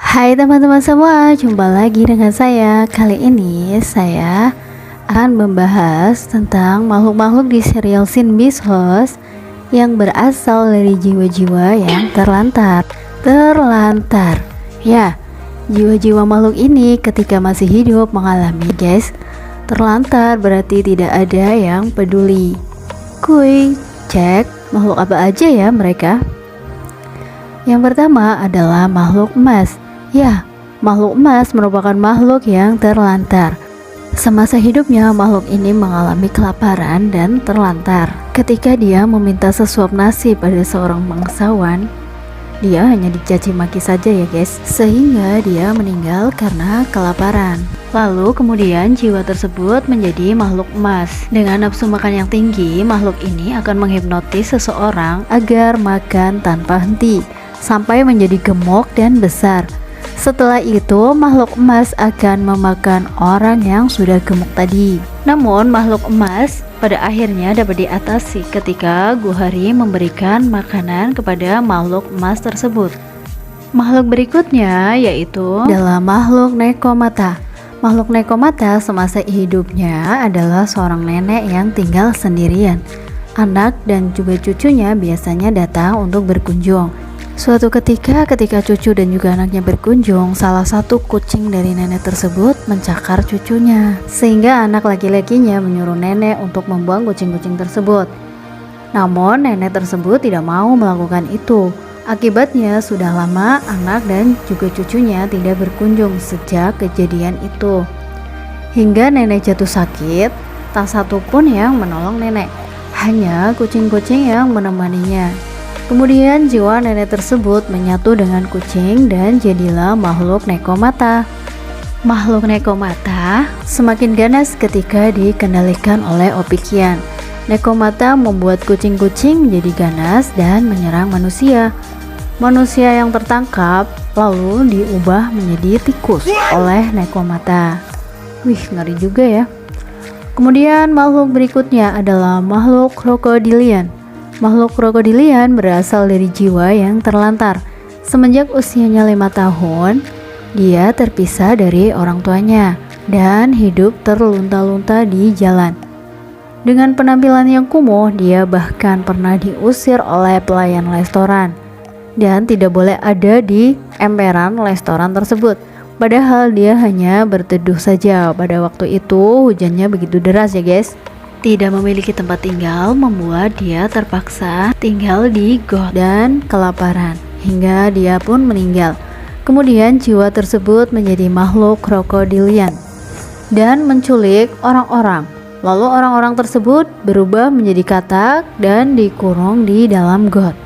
Hai teman-teman semua, jumpa lagi dengan saya. Kali ini saya akan membahas tentang makhluk-makhluk di serial Sin Beast House yang berasal dari jiwa-jiwa yang terlantar. Ya, jiwa-jiwa makhluk ini ketika masih hidup mengalami terlantar berarti tidak ada yang peduli. Kuy, cek makhluk apa aja ya mereka? Yang pertama adalah makhluk emas. Ya, makhluk emas merupakan makhluk yang terlantar. Semasa hidupnya, makhluk ini mengalami kelaparan dan terlantar. Ketika dia meminta sesuap nasi pada seorang bangsawan, dia hanya dicaci maki saja ya guys, sehingga dia meninggal karena kelaparan. Lalu kemudian jiwa tersebut menjadi makhluk emas. Dengan nafsu makan yang tinggi, makhluk ini akan menghipnotis seseorang agar makan tanpa henti sampai menjadi gemuk dan besar. Setelah itu, makhluk emas akan memakan orang yang sudah gemuk tadi. Namun, makhluk emas pada akhirnya dapat diatasi ketika Guhari memberikan makanan kepada makhluk emas tersebut. Makhluk berikutnya yaitu adalah makhluk Nekomata. Makhluk Nekomata semasa hidupnya adalah seorang nenek yang tinggal sendirian. Anak dan juga cucunya biasanya datang untuk berkunjung. Suatu ketika cucu dan juga anaknya berkunjung, salah satu kucing dari nenek tersebut mencakar cucunya, sehingga anak laki-lakinya menyuruh nenek untuk membuang kucing-kucing tersebut. Namun nenek tersebut tidak mau melakukan itu. Akibatnya sudah lama anak dan juga cucunya tidak berkunjung sejak kejadian itu. Hingga nenek jatuh sakit, tak satu pun yang menolong nenek, hanya kucing-kucing yang menemaninya. Kemudian jiwa nenek tersebut menyatu dengan kucing dan jadilah makhluk Nekomata. Makhluk Nekomata semakin ganas ketika dikendalikan oleh Opikian. Nekomata membuat kucing-kucing menjadi ganas dan menyerang manusia. Manusia yang tertangkap lalu diubah menjadi tikus oleh Nekomata. Wih, ngeri juga ya. Kemudian makhluk berikutnya adalah makhluk Krokodilian. Makhluk krokodilian berasal dari jiwa yang terlantar. Semenjak usianya 5 tahun, dia terpisah dari orang tuanya dan hidup terlunta-lunta di jalan. Dengan penampilan yang kumuh, dia bahkan pernah diusir oleh pelayan restoran dan tidak boleh ada di emperan restoran tersebut. Padahal dia hanya berteduh saja. Pada waktu itu hujannya begitu deras ya guys. Tidak memiliki tempat tinggal membuat dia terpaksa tinggal di got dan kelaparan hingga dia pun meninggal. Kemudian jiwa tersebut menjadi makhluk krokodilian dan menculik orang-orang. Lalu orang-orang tersebut berubah menjadi katak dan dikurung di dalam got.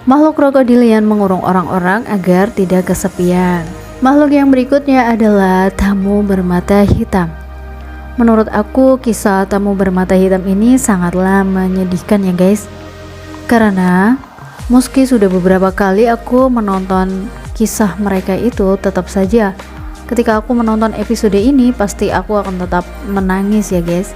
Makhluk krokodilian mengurung orang-orang agar tidak kesepian. Makhluk yang berikutnya adalah tamu bermata hitam. Menurut aku, kisah tamu bermata hitam ini sangatlah menyedihkan ya guys. Karena meski sudah beberapa kali aku menonton kisah mereka itu, tetap saja ketika aku menonton episode ini pasti aku akan tetap menangis ya guys.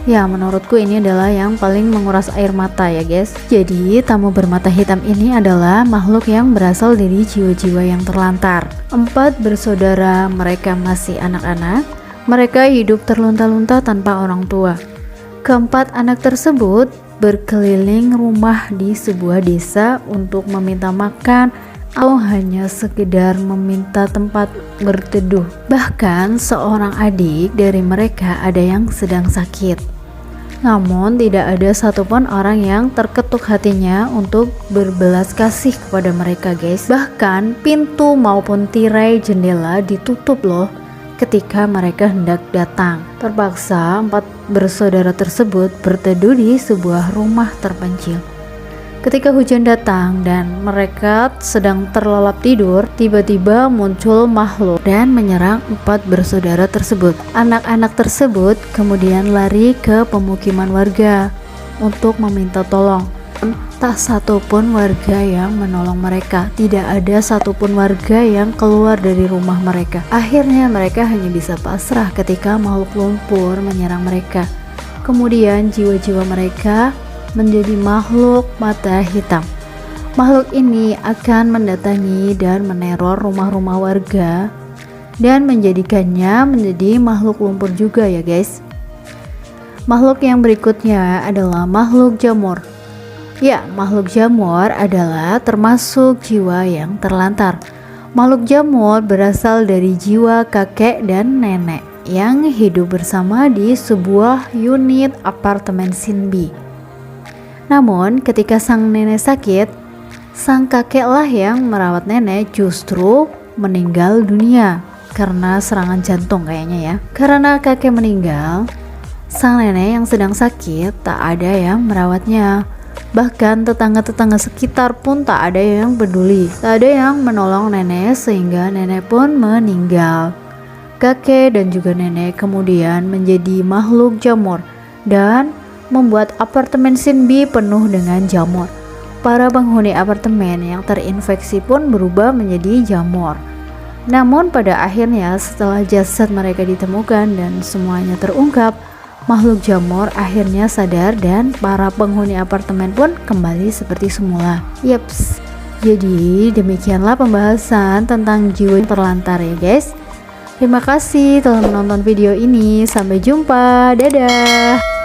Ya, menurutku ini adalah yang paling menguras air mata ya guys. Jadi tamu bermata hitam ini adalah makhluk yang berasal dari jiwa-jiwa yang terlantar. 4 bersaudara, mereka masih anak-anak. Mereka hidup terlunta-lunta tanpa orang tua. Keempat anak tersebut berkeliling rumah di sebuah desa untuk meminta makan atau hanya sekedar meminta tempat berteduh. Bahkan seorang adik dari mereka ada yang sedang sakit. Namun tidak ada satupun orang yang terketuk hatinya untuk berbelas kasih kepada mereka guys. Bahkan pintu maupun tirai jendela ditutup loh ketika mereka hendak datang. Terpaksa 4 bersaudara tersebut berteduh di sebuah rumah terpencil. Ketika hujan datang dan mereka sedang terlelap tidur, tiba-tiba muncul makhluk dan menyerang 4 bersaudara tersebut. Anak-anak tersebut kemudian lari ke pemukiman warga untuk meminta tolong. Tak satupun warga yang menolong mereka. Tidak ada satupun warga yang keluar dari rumah mereka. Akhirnya mereka hanya bisa pasrah ketika makhluk lumpur menyerang mereka. Kemudian jiwa-jiwa mereka menjadi makhluk mata hitam. Makhluk ini akan mendatangi dan meneror rumah-rumah warga dan menjadikannya menjadi makhluk lumpur juga ya guys. Makhluk yang berikutnya adalah makhluk jamur. Ya, makhluk jamur adalah termasuk jiwa yang terlantar. Makhluk jamur berasal dari jiwa kakek dan nenek yang hidup bersama di sebuah unit apartemen Sinbi. Namun ketika sang nenek sakit, sang kakeklah yang merawat nenek justru meninggal dunia karena serangan jantung kayaknya ya. Karena kakek meninggal, sang nenek yang sedang sakit tak ada yang merawatnya. Bahkan tetangga-tetangga sekitar pun tak ada yang peduli, tak ada yang menolong nenek sehingga nenek pun meninggal. Kakek dan juga nenek kemudian menjadi makhluk jamur dan membuat apartemen Sinbi penuh dengan jamur. Para penghuni apartemen yang terinfeksi pun berubah menjadi jamur. Namun pada akhirnya setelah jasad mereka ditemukan dan semuanya terungkap, makhluk jamur akhirnya sadar dan para penghuni apartemen pun kembali seperti semula. Yaps, jadi demikianlah pembahasan tentang jiwa yang terlantar ya guys. Terima kasih telah menonton video ini. Sampai jumpa, dadah.